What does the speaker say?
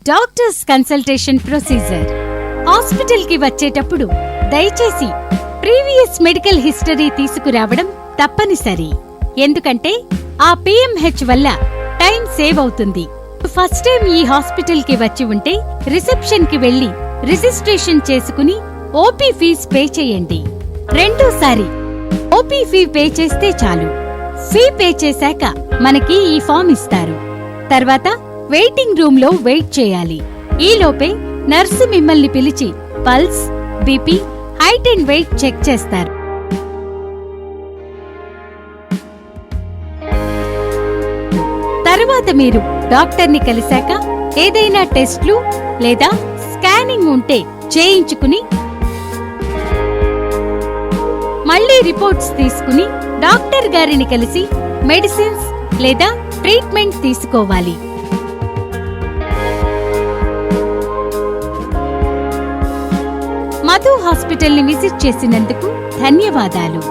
Doctors consultation procedure. హాస్పిటల్కి వచ్చేటప్పుడు దయచేసి ప్రీవియస్ మెడికల్ హిస్టరీ తీసుకురావడం తప్పనిసరి. ఎందుకంటే ఆ PMH వల్ల టైం సేవ్ అవుతుంది. ఫస్ట్ టైం ఈ హాస్పిటల్కి వచ్చి ఉంటే రిసెప్షన్కి వెళ్లి రిజిస్ట్రేషన్ చేసుకుని ఓపీ ఫీజ్ పే చేయండి. రెండోసారి ఓపీ ఫీ పే చేస్తే చాలు. ఫీ పే చేశాక మనకి ఈ ఫామ్ ఇస్తారు. తర్వాత వెయిటింగ్ రూమ్ లో వెయిట్ చేయాలి. ఈలోపే నర్సు మిమ్మల్ని పిలిచి pulse, BP, height and weight check చేస్తారు. తర్వాత మీరు డాక్టర్ని కలిశాక ఏదైనా టెస్ట్లు లేదా స్కానింగ్ ఉంటే చేయించుకుని మళ్లీ రిపోర్ట్స్ తీసుకుని డాక్టర్ గారిని కలిసి మెడిసిన్స్ లేదా ట్రీట్మెంట్ తీసుకోవాలి. మధు హాస్పిటల్ని విజిట్ చేసినందుకు ధన్యవాదాలు.